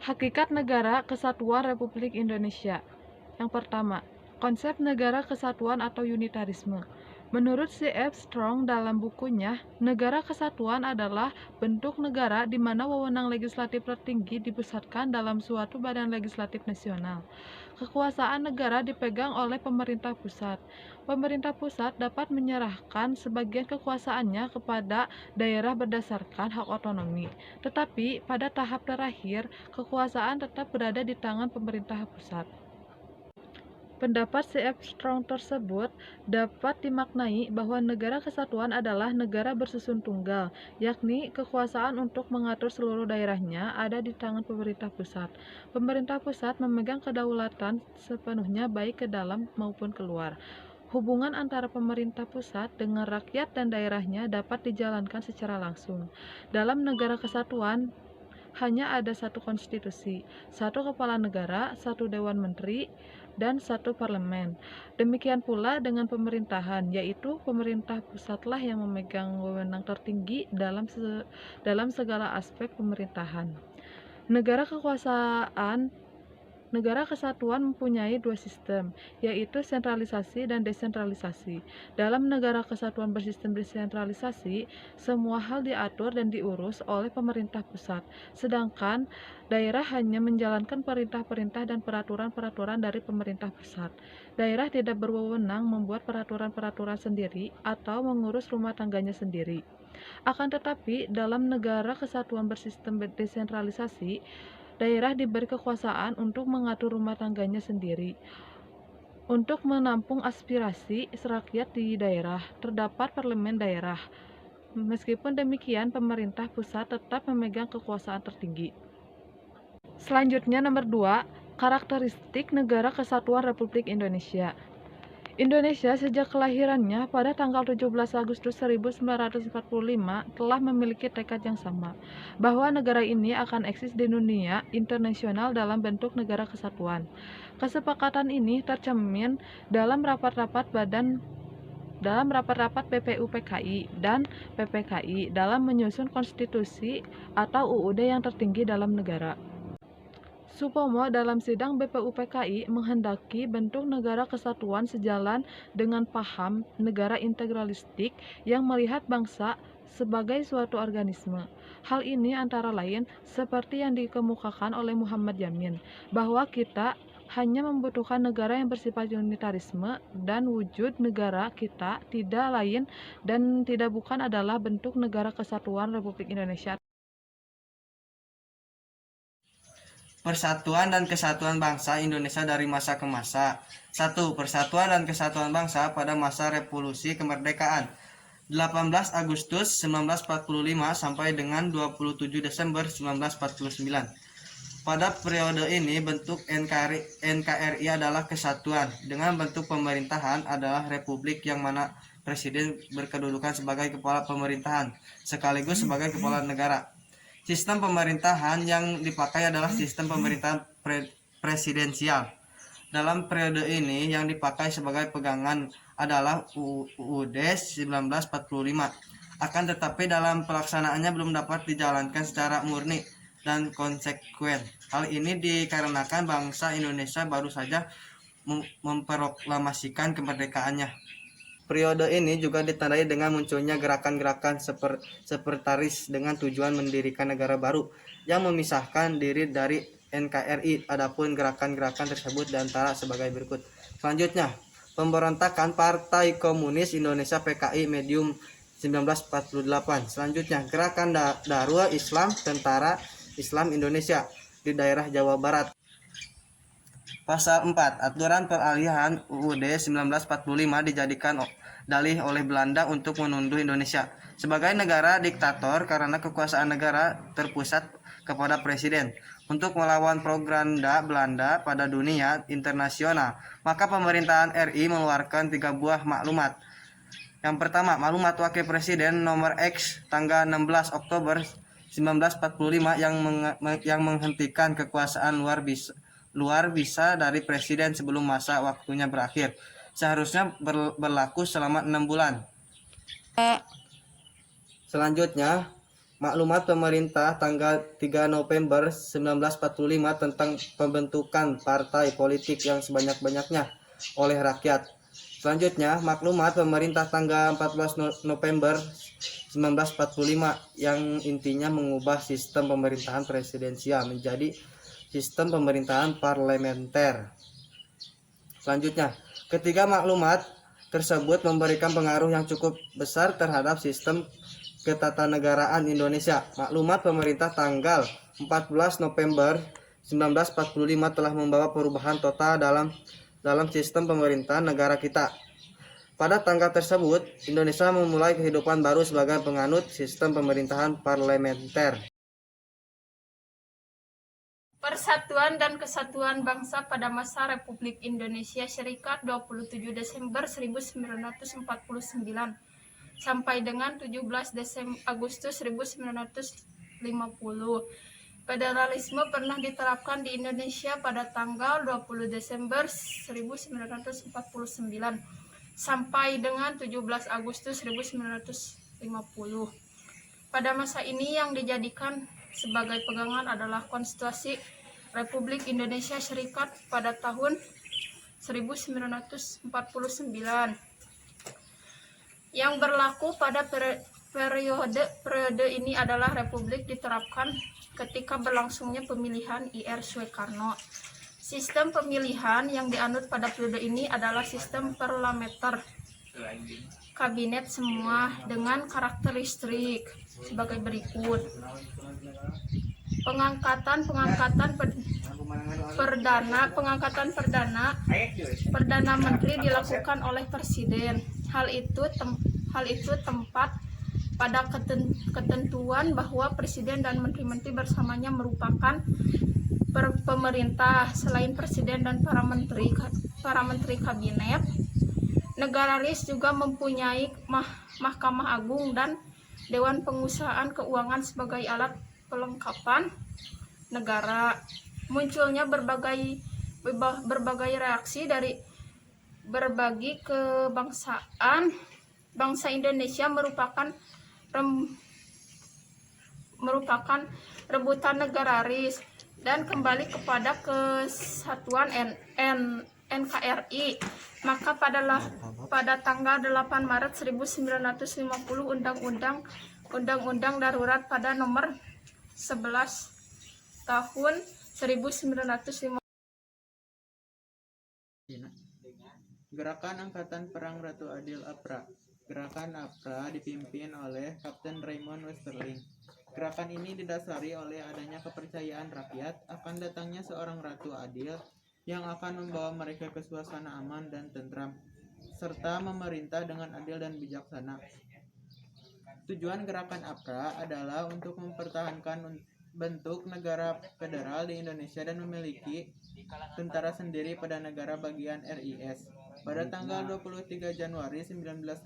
Hakikat Negara Kesatuan Republik Indonesia. Yang pertama, konsep negara kesatuan atau unitarisme. Menurut C.F. Strong dalam bukunya, negara kesatuan adalah bentuk negara di mana wewenang legislatif tertinggi dipusatkan dalam suatu badan legislatif nasional. Kekuasaan negara dipegang oleh pemerintah pusat. Pemerintah pusat dapat menyerahkan sebagian kekuasaannya kepada daerah berdasarkan hak otonomi. Tetapi pada tahap terakhir, kekuasaan tetap berada di tangan pemerintah pusat. Pendapat C.F. Strong tersebut dapat dimaknai bahwa negara kesatuan adalah negara bersusun tunggal, yakni kekuasaan untuk mengatur seluruh daerahnya ada di tangan pemerintah pusat. Pemerintah pusat memegang kedaulatan sepenuhnya baik ke dalam maupun keluar. Hubungan antara pemerintah pusat dengan rakyat dan daerahnya dapat dijalankan secara langsung. Dalam negara kesatuan, hanya ada satu konstitusi, satu kepala negara, satu dewan menteri, dan satu parlemen. Demikian pula dengan pemerintahan, yaitu pemerintah pusatlah yang memegang wewenang tertinggi dalam segala aspek pemerintahan. Negara kekuasaan Negara kesatuan mempunyai dua sistem, yaitu sentralisasi dan desentralisasi. Dalam negara kesatuan bersistem desentralisasi, semua hal diatur dan diurus oleh pemerintah pusat, sedangkan daerah hanya menjalankan perintah-perintah dan peraturan-peraturan dari pemerintah pusat. Daerah tidak berwenang membuat peraturan-peraturan sendiri atau mengurus rumah tangganya sendiri. Akan tetapi, dalam negara kesatuan bersistem desentralisasi, daerah diberi kekuasaan untuk mengatur rumah tangganya sendiri. Untuk menampung aspirasi rakyat di daerah, terdapat parlemen daerah. Meskipun demikian, pemerintah pusat tetap memegang kekuasaan tertinggi. Selanjutnya nomor 2, karakteristik Negara Kesatuan Republik Indonesia. Indonesia sejak kelahirannya pada tanggal 17 Agustus 1945 telah memiliki tekad yang sama, bahwa negara ini akan eksis di dunia internasional dalam bentuk negara kesatuan. Kesepakatan ini tercermin dalam rapat-rapat PPU-PKI dan PPKI dalam menyusun konstitusi atau UUD yang tertinggi dalam negara. Supomo dalam sidang BPUPKI menghendaki bentuk negara kesatuan sejalan dengan paham negara integralistik yang melihat bangsa sebagai suatu organisme. Hal ini antara lain seperti yang dikemukakan oleh Muhammad Yamin, bahwa kita hanya membutuhkan negara yang bersifat unitarisme dan wujud negara kita tidak lain dan tidak bukan adalah bentuk negara kesatuan Republik Indonesia. Persatuan dan Kesatuan Bangsa Indonesia dari masa ke masa. 1. Persatuan dan Kesatuan Bangsa pada masa Revolusi Kemerdekaan 18 Agustus 1945 sampai dengan 27 Desember 1949. Pada periode ini bentuk NKRI adalah kesatuan, dengan bentuk pemerintahan adalah republik yang mana presiden berkedudukan sebagai kepala pemerintahan sekaligus sebagai kepala negara. Sistem pemerintahan yang dipakai adalah sistem pemerintahan presidensial. Dalam periode ini yang dipakai sebagai pegangan adalah UUD 1945. Akan tetapi dalam pelaksanaannya belum dapat dijalankan secara murni dan konsekuen. Hal ini dikarenakan bangsa Indonesia baru saja memproklamasikan kemerdekaannya. Periode ini juga ditandai dengan munculnya gerakan-gerakan separataris dengan tujuan mendirikan negara baru yang memisahkan diri dari NKRI. Adapun gerakan-gerakan tersebut diantara sebagai berikut. Selanjutnya, pemberontakan Partai Komunis Indonesia PKI Medium 1948. Selanjutnya, gerakan Darul Islam Tentara Islam Indonesia di daerah Jawa Barat. Pasal 4. Aturan peralihan UUD 1945 dijadikan dalih oleh Belanda untuk menunduh Indonesia sebagai negara diktator karena kekuasaan negara terpusat kepada presiden. Untuk melawan propaganda Belanda pada dunia internasional, maka pemerintahan RI mengeluarkan 3 buah maklumat. Yang pertama, maklumat Wakil Presiden nomor X tanggal 16 Oktober 1945 yang menghentikan kekuasaan luar bisa dari presiden sebelum masa waktunya berakhir. Seharusnya berlaku selama 6 bulan. Selanjutnya, Maklumat pemerintah tanggal 3 November 1945 tentang pembentukan partai politik yang sebanyak-banyaknya oleh rakyat. Selanjutnya, maklumat pemerintah tanggal 14 November 1945 yang intinya mengubah sistem pemerintahan presidensial menjadi sistem pemerintahan parlementer. Selanjutnya, ketiga maklumat tersebut memberikan pengaruh yang cukup besar terhadap sistem ketatanegaraan Indonesia. Maklumat pemerintah tanggal 14 November 1945 telah membawa perubahan total dalam sistem pemerintahan negara kita. Pada tanggal tersebut, Indonesia memulai kehidupan baru sebagai penganut sistem pemerintahan parlementer. Persatuan dan Kesatuan Bangsa pada masa Republik Indonesia Serikat 27 Desember 1949 sampai dengan 17 Agustus 1950. Federalisme pernah diterapkan di Indonesia pada tanggal 20 Desember 1949 sampai dengan 17 Agustus 1950. Pada masa ini yang dijadikan sebagai pegangan adalah Konstitusi Republik Indonesia Serikat pada tahun 1949 yang berlaku pada periode ini adalah Republik diterapkan ketika berlangsungnya pemilihan Ir Soekarno. Sistem pemilihan yang dianut pada periode ini adalah sistem parlementer, kabinet semua dengan karakteristik sebagai berikut. Pengangkatan perdana menteri dilakukan oleh presiden. Hal itu tempat pada ketentuan bahwa presiden dan menteri-menteri bersamanya merupakan pemerintah. Selain presiden dan para menteri kabinet, negararis juga mempunyai Mahkamah Agung dan Dewan Pengusahaan Keuangan sebagai alat pelengkapan negara. Munculnya berbagai reaksi dari berbagai kebangsaan. Bangsa Indonesia merupakan rebutan negararis dan kembali kepada kesatuan NKRI. Maka pada tanggal 8 Maret 1950 Undang-Undang Darurat pada nomor 11 tahun 1950. Gerakan Angkatan Perang Ratu Adil APRA. Gerakan APRA dipimpin oleh Kapten Raymond Westerling. Gerakan ini didasari oleh adanya kepercayaan rakyat akan datangnya seorang Ratu Adil yang akan membawa mereka ke suasana aman dan tentram, serta memerintah dengan adil dan bijaksana. Tujuan gerakan APRA adalah untuk mempertahankan bentuk negara federal di Indonesia dan memiliki tentara sendiri pada negara bagian RIS. Pada tanggal 23 Januari 1950,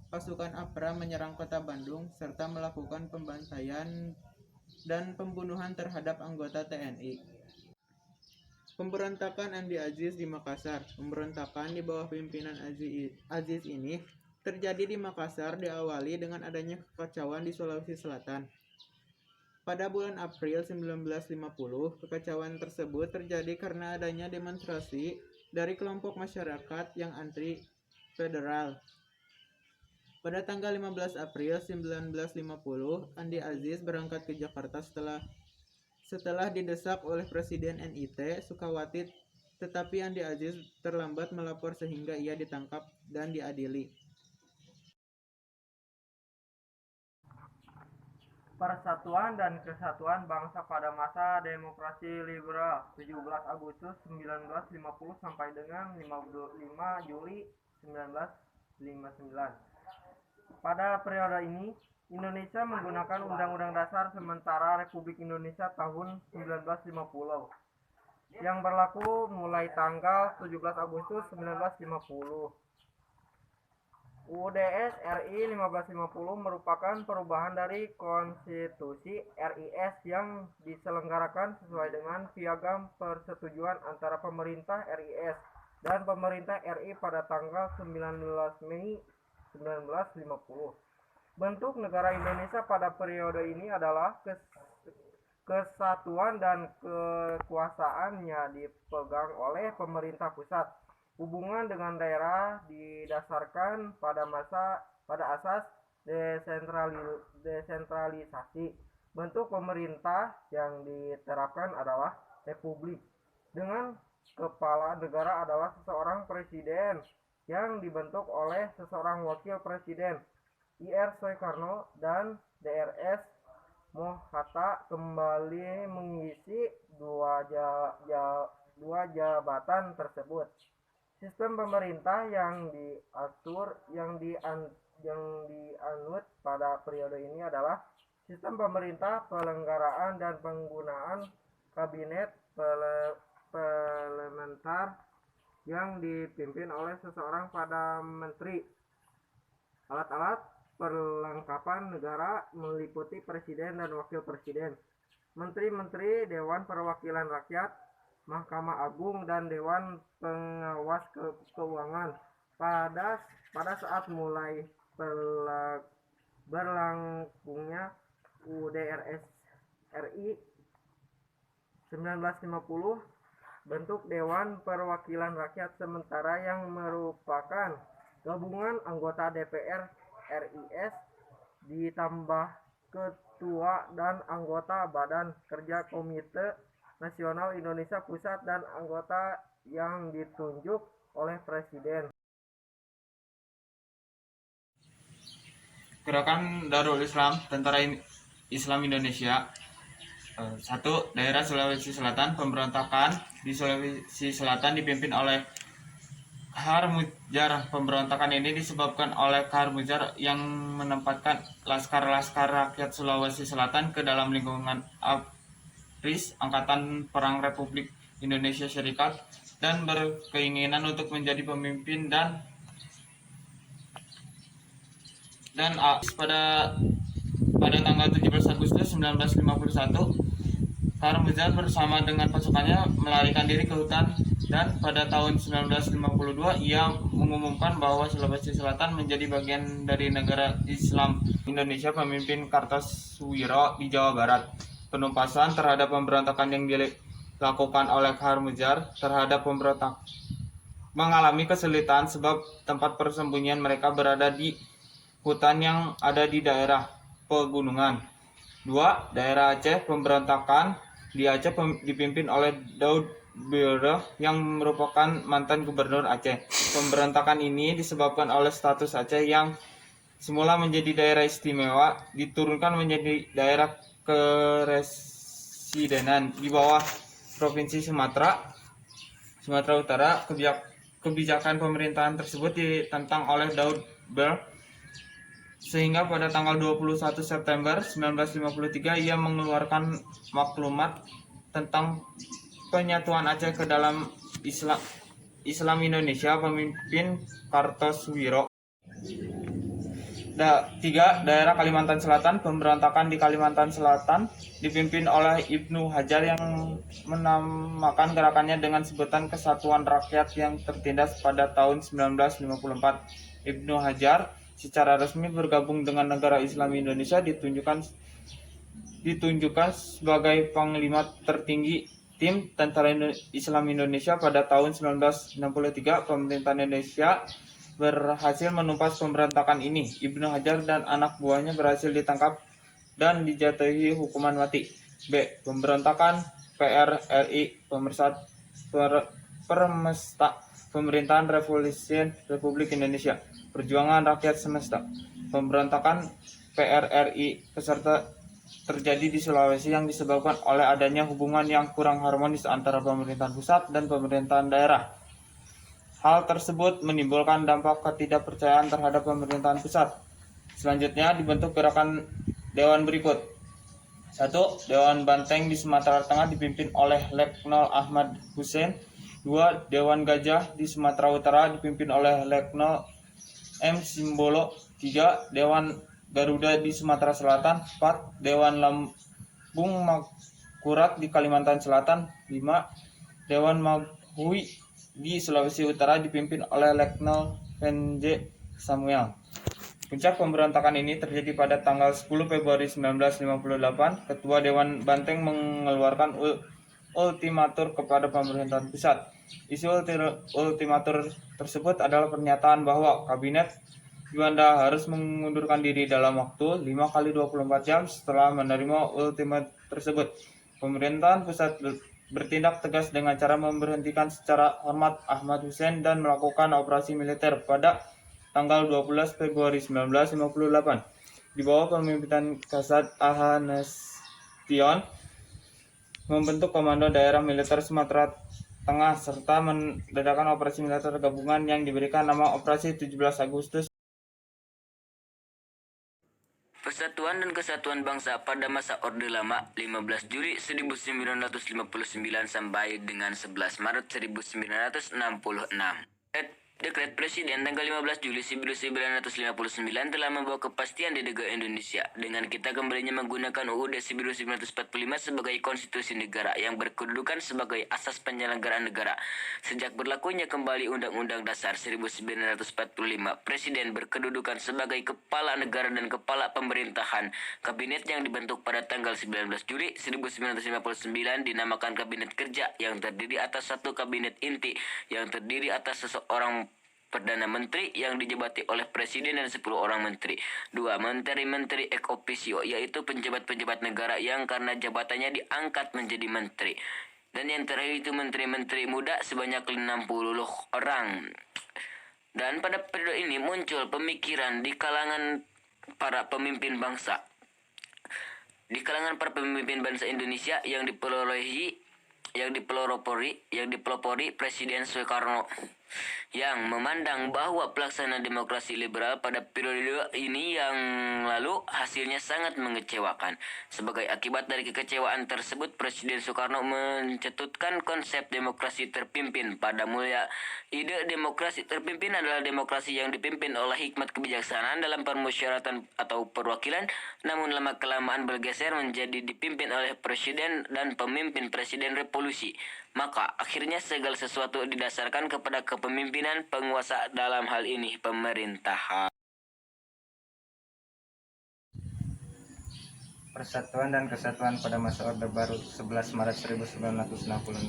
pasukan APRA menyerang kota Bandung serta melakukan pembantaian dan pembunuhan terhadap anggota TNI. Pemberontakan Andi Aziz di Makassar. Pemberontakan di bawah pimpinan Aziz ini terjadi di Makassar diawali dengan adanya kekacauan di Sulawesi Selatan. Pada bulan April 1950, kekacauan tersebut terjadi karena adanya demonstrasi dari kelompok masyarakat yang anti-federal. Pada tanggal 15 April 1950, Andi Aziz berangkat ke Jakarta setelah didesak oleh Presiden NIT Sukawati, tetapi Andi Aziz terlambat melapor sehingga ia ditangkap dan diadili. Persatuan dan Kesatuan Bangsa pada masa Demokrasi Liberal 17 Agustus 1950 sampai dengan 5 Juli 1959. Pada periode ini, Indonesia menggunakan Undang-Undang Dasar Sementara Republik Indonesia tahun 1950 yang berlaku mulai tanggal 17 Agustus 1950. UUDS RI 1550 merupakan perubahan dari Konstitusi RIS yang diselenggarakan sesuai dengan piagam persetujuan antara pemerintah RIS dan pemerintah RI pada tanggal 19 Mei 1950. Bentuk negara Indonesia pada periode ini adalah kesatuan dan kekuasaannya dipegang oleh pemerintah pusat. Hubungan dengan daerah didasarkan pada asas desentralisasi. Bentuk pemerintah yang diterapkan adalah republik. Dengan kepala negara adalah seseorang presiden yang dibentuk oleh seseorang wakil presiden. Ir Soekarno dan Drs Mohatta kembali mengisi dua jabatan tersebut. Sistem pemerintah yang dianut pada periode ini adalah sistem pemerintah pelenggaraan dan penggunaan kabinet parlementer yang dipimpin oleh seseorang pada menteri. Alat-alat perlengkapan negara meliputi presiden dan wakil presiden, menteri-menteri, Dewan Perwakilan Rakyat, Mahkamah Agung, dan Dewan Pengawas Keuangan. Pada saat mulai berlangsungnya UDRS RI 1950, bentuk Dewan Perwakilan Rakyat sementara yang merupakan gabungan anggota DPR RIS ditambah ketua dan anggota Badan Kerja Komite Nasional Indonesia Pusat dan anggota yang ditunjuk oleh Presiden. Gerakan Darul Islam Tentara Islam Indonesia. 1. Daerah Sulawesi Selatan. Pemberontakan di Sulawesi Selatan dipimpin oleh Kahar Muzar. Pemberontakan ini disebabkan oleh Kahar Muzar yang menempatkan laskar-laskar rakyat Sulawesi Selatan ke dalam lingkungan ABRIS, Angkatan Perang Republik Indonesia Serikat, dan berkeinginan untuk menjadi pemimpin dan pada tanggal 17 Agustus 1951, Kahar Muzar bersama dengan pasukannya melarikan diri ke hutan, dan pada tahun 1952 ia mengumumkan bahwa Sulawesi Selatan menjadi bagian dari negara Islam Indonesia. Pemimpin Kartosuwiro di Jawa Barat. Penumpasan terhadap pemberontakan yang dilakukan oleh Kahar Muzar terhadap pemberontak mengalami kesulitan sebab tempat persembunyian mereka berada di hutan yang ada di daerah pegunungan. 2. Daerah Aceh. Pemberontakan di Aceh dipimpin oleh Daud Biro yang merupakan mantan gubernur Aceh. Pemberontakan ini disebabkan oleh status Aceh yang semula menjadi daerah istimewa diturunkan menjadi daerah keresidenan di bawah Provinsi Sumatera Utara. Kebijakan pemerintahan tersebut ditentang oleh Daud Biro sehingga pada tanggal 21 September 1953 ia mengeluarkan maklumat tentang penyatuan Aceh ke dalam Islam Indonesia. Pemimpin Kartosuwiro. 3. Daerah Kalimantan Selatan. Pemberontakan di Kalimantan Selatan dipimpin oleh Ibnu Hajar yang menamakan gerakannya dengan sebutan Kesatuan Rakyat yang tertindas pada tahun 1954. Ibnu Hajar secara resmi bergabung dengan negara Islam Indonesia ditunjukkan sebagai panglima tertinggi tim Tentara Islam Indonesia pada tahun 1963. Pemerintah Indonesia berhasil menumpas pemberontakan ini. Ibnu Hajar dan anak buahnya berhasil ditangkap dan dijatuhi hukuman mati. B. Pemberontakan PRRI Permesta Pemerintahan Revolusi Republik Indonesia Perjuangan Rakyat Semesta. Pemberontakan PRRI peserta terjadi di Sulawesi yang disebabkan oleh adanya hubungan yang kurang harmonis antara pemerintahan pusat dan pemerintahan daerah. Hal tersebut menimbulkan dampak ketidakpercayaan terhadap pemerintahan pusat. Selanjutnya dibentuk gerakan dewan berikut. 1. Dewan Banteng di Sumatera Tengah dipimpin oleh Letnan Ahmad Hussein. 2. Dewan Gajah di Sumatera Utara dipimpin oleh Letnan M. Simbolo. 3. Dewan Garuda di Sumatera Selatan. 4. Dewan Lambung Makurat di Kalimantan Selatan. 5. Dewan Maghui di Sulawesi Utara dipimpin oleh Letnan PNJ Samuel. Puncak pemberontakan ini terjadi pada tanggal 10 Februari 1958. Ketua Dewan Banteng mengeluarkan ultimatur kepada pemerintahan pusat. Isi ultimatur tersebut adalah pernyataan bahwa Kabinet Juanda harus mengundurkan diri dalam waktu 5 kali 24 jam setelah menerima ultimatum tersebut. Pemerintahan pusat bertindak tegas dengan cara memberhentikan secara hormat Ahmad Hussein dan melakukan operasi militer pada tanggal 12 Februari 1958 di bawah pemimpinan Kasat Ahanastion membentuk Komando Daerah Militer Sumatera Tengah serta mengadakan operasi militer gabungan yang diberikan nama Operasi 17 Agustus. Persatuan dan Kesatuan Bangsa pada masa Orde Lama 15 Juli 1959 sampai dengan 11 Maret 1966. Dekret Presiden tanggal 15 Juli 1959 telah membawa kepastian di negara Indonesia dengan kita kembalinya menggunakan UUD 1945 sebagai konstitusi negara yang berkedudukan sebagai asas penyelenggaraan negara. Sejak berlakunya kembali Undang-Undang Dasar 1945, Presiden berkedudukan sebagai kepala negara dan kepala pemerintahan. Kabinet yang dibentuk pada tanggal 19 Juli 1959 dinamakan Kabinet Kerja yang terdiri atas satu kabinet inti yang terdiri atas seseorang Perdana Menteri yang dijabati oleh Presiden dan 10 orang menteri. 2. Menteri-menteri ex officio, yaitu penjabat-penjabat negara yang karena jabatannya diangkat menjadi menteri. Dan yang terakhir itu menteri-menteri muda sebanyak 60 orang. Dan pada periode ini muncul pemikiran di kalangan para pemimpin bangsa. Di kalangan para pemimpin bangsa Indonesia yang dipelopori Presiden Soekarno yang memandang bahwa pelaksanaan demokrasi liberal pada periode ini yang lalu hasilnya sangat mengecewakan. Sebagai akibat dari kekecewaan tersebut, Presiden Soekarno mencetuskan konsep demokrasi terpimpin. Pada mulanya, ide demokrasi terpimpin adalah demokrasi yang dipimpin oleh hikmat kebijaksanaan dalam permusyawaratan atau perwakilan, namun lama-kelamaan bergeser menjadi dipimpin oleh presiden dan pemimpin presiden revolusi. Maka akhirnya segala sesuatu didasarkan kepada kepemimpinan penguasa, dalam hal ini pemerintahan. Persatuan dan Kesatuan pada masa Orde Baru 11 Maret 1966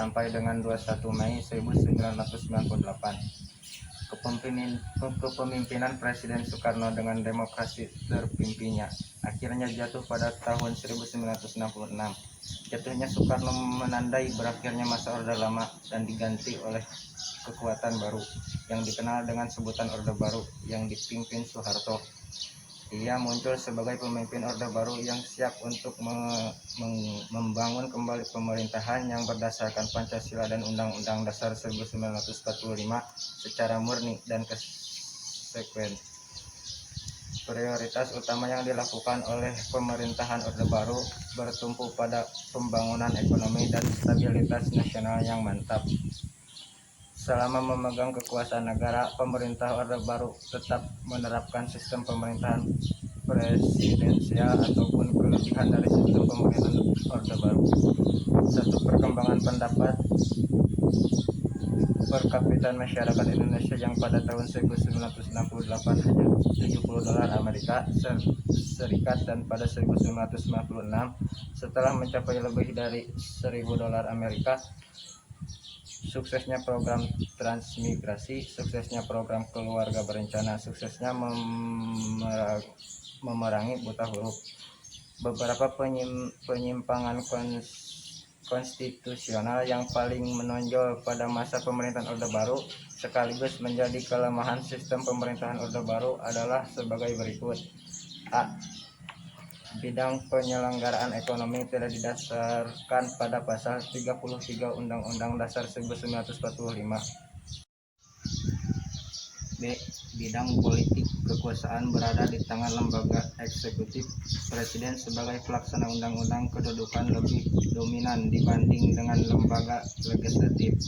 sampai dengan 21 Mei 1998. Kepemimpinan Presiden Soekarno dengan demokrasi terpimpinnya akhirnya jatuh pada tahun 1966. Jatuhnya Soekarno menandai berakhirnya masa Orde Lama dan diganti oleh kekuatan baru yang dikenal dengan sebutan Orde Baru yang dipimpin Soeharto. Ia muncul sebagai pemimpin Orde Baru yang siap untuk membangun kembali pemerintahan yang berdasarkan Pancasila dan Undang-Undang Dasar 1945 secara murni dan konsekuen. Prioritas utama yang dilakukan oleh pemerintahan Orde Baru bertumpu pada pembangunan ekonomi dan stabilitas nasional yang mantap. Selama memegang kekuasaan negara, pemerintah Orde Baru tetap menerapkan sistem pemerintahan presidensial ataupun kelebihan dari sistem pemerintahan Orde Baru. Satu perkembangan pendapat per kapita masyarakat Indonesia yang pada tahun 1968 hanya $70 Amerika Serikat dan pada 1996 setelah mencapai lebih dari $1.000 Amerika. Suksesnya program transmigrasi, suksesnya program keluarga berencana, suksesnya memerangi buta huruf. Beberapa penyimpangan konstitusional yang paling menonjol pada masa pemerintahan Orde Baru sekaligus menjadi kelemahan sistem pemerintahan Orde Baru adalah sebagai berikut. A. Bidang penyelenggaraan ekonomi tidak didasarkan pada pasal 33 Undang-Undang Dasar 1945. B. Bidang politik kekuasaan berada di tangan lembaga eksekutif. Presiden sebagai pelaksana undang-undang kedudukan lebih dominan dibanding dengan lembaga legislatif.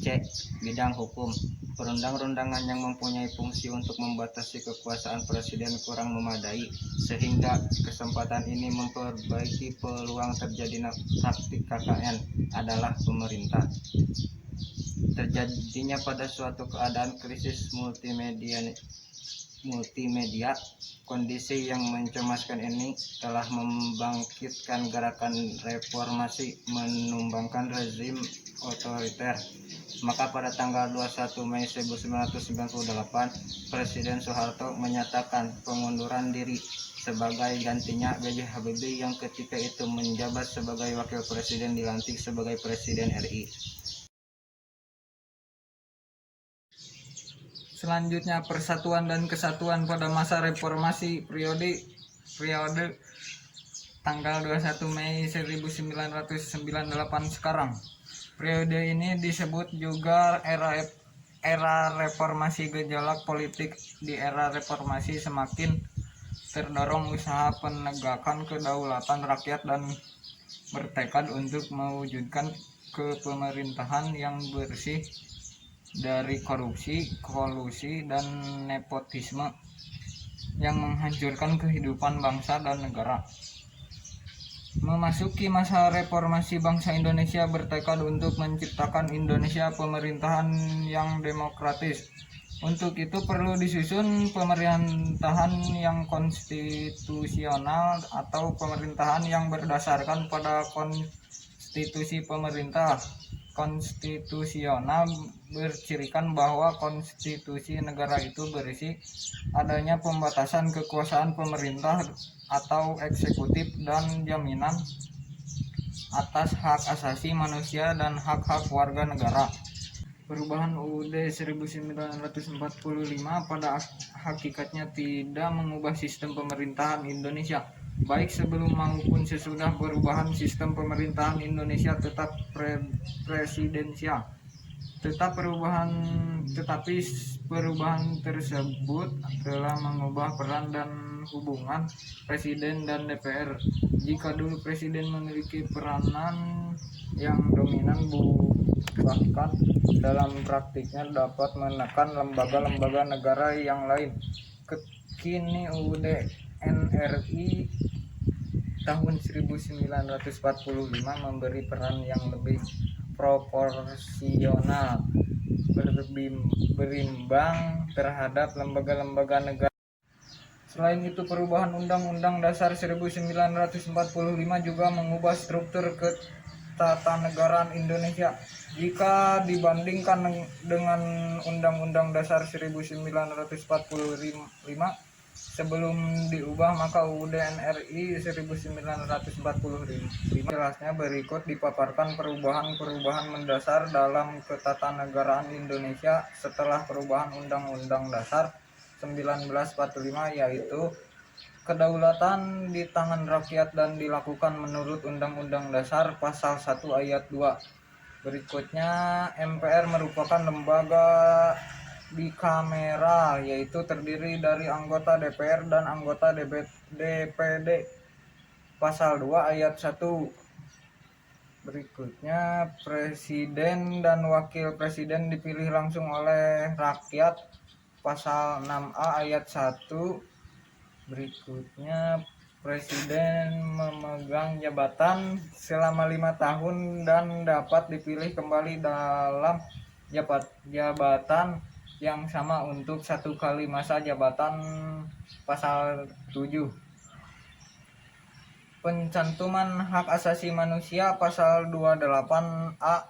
C. Bidang hukum. Perundang-undangan yang mempunyai fungsi untuk membatasi kekuasaan presiden kurang memadai, sehingga kesempatan ini memperbaiki peluang terjadinya praktik KKN adalah pemerintah. Terjadinya pada suatu keadaan krisis multimedia. Kondisi yang mencemaskan ini telah membangkitkan gerakan reformasi menumbangkan rezim otoriter. Maka pada tanggal 21 Mei 1998, Presiden Soeharto menyatakan pengunduran diri sebagai gantinya B.J. Habibie yang ketika itu menjabat sebagai Wakil Presiden dilantik sebagai Presiden RI. Selanjutnya, Persatuan dan Kesatuan pada masa reformasi periode tanggal 21 Mei 1998 sekarang. Periode ini disebut juga era reformasi. Gejolak politik di era reformasi semakin terdorong usaha penegakan kedaulatan rakyat dan bertekad untuk mewujudkan kepemerintahan yang bersih dari korupsi, kolusi, dan nepotisme yang menghancurkan kehidupan bangsa dan negara. Memasuki masa reformasi, bangsa Indonesia bertekad untuk menciptakan Indonesia pemerintahan yang demokratis. Untuk itu perlu disusun pemerintahan yang konstitusional atau pemerintahan yang berdasarkan pada konstitusi pemerintah. Konstitusional bercirikan bahwa konstitusi negara itu berisi adanya pembatasan kekuasaan pemerintah atau eksekutif dan jaminan atas hak asasi manusia dan hak-hak warga negara. Perubahan UUD 1945 pada hakikatnya tidak mengubah sistem pemerintahan Indonesia. Baik sebelum maupun sesudah perubahan sistem pemerintahan Indonesia tetap presidensial. Tetapi perubahan tersebut telah mengubah peran dan hubungan Presiden dan DPR. Jika dulu Presiden memiliki peranan yang dominan, bahkan dalam praktiknya dapat menekan lembaga-lembaga negara yang lain, kini UUD NRI tahun 1945 memberi peran yang lebih proporsional berimbang terhadap lembaga-lembaga negara. Selain itu, perubahan Undang-Undang Dasar 1945 juga mengubah struktur ketatanegaraan Indonesia. Jika dibandingkan dengan Undang-Undang Dasar 1945 sebelum diubah, maka UUD NRI 1945 jelasnya berikut dipaparkan perubahan-perubahan mendasar dalam ketatanegaraan Indonesia setelah perubahan Undang-Undang Dasar 1945, yaitu kedaulatan di tangan rakyat dan dilakukan menurut Undang-Undang Dasar Pasal 1 Ayat 2. Berikutnya, MPR merupakan lembaga bikameral, yaitu terdiri dari anggota DPR dan anggota DPD. Pasal 2 Ayat 1. Berikutnya, Presiden dan Wakil Presiden dipilih langsung oleh rakyat. Pasal 6A Ayat 1. Berikutnya, Presiden memegang jabatan selama 5 tahun dan dapat dipilih kembali dalam jabatan yang sama untuk 1 kali masa jabatan. Pasal 7. Pencantuman hak asasi manusia. Pasal 28A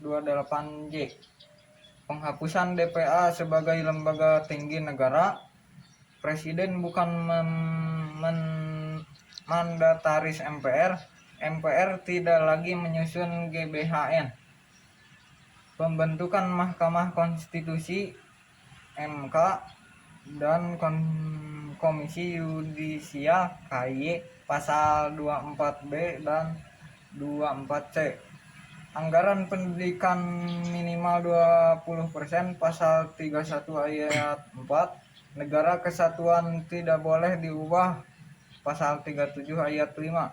28J. Penghapusan DPA sebagai lembaga tinggi negara. Presiden bukan mandataris MPR. MPR tidak lagi menyusun GBHN. Pembentukan Mahkamah Konstitusi MK dan Komisi Yudisial KY. Pasal 24B dan 24C. Anggaran pendidikan minimal 20%. Pasal 31 Ayat 4. Negara kesatuan tidak boleh diubah. Pasal 37 Ayat 5.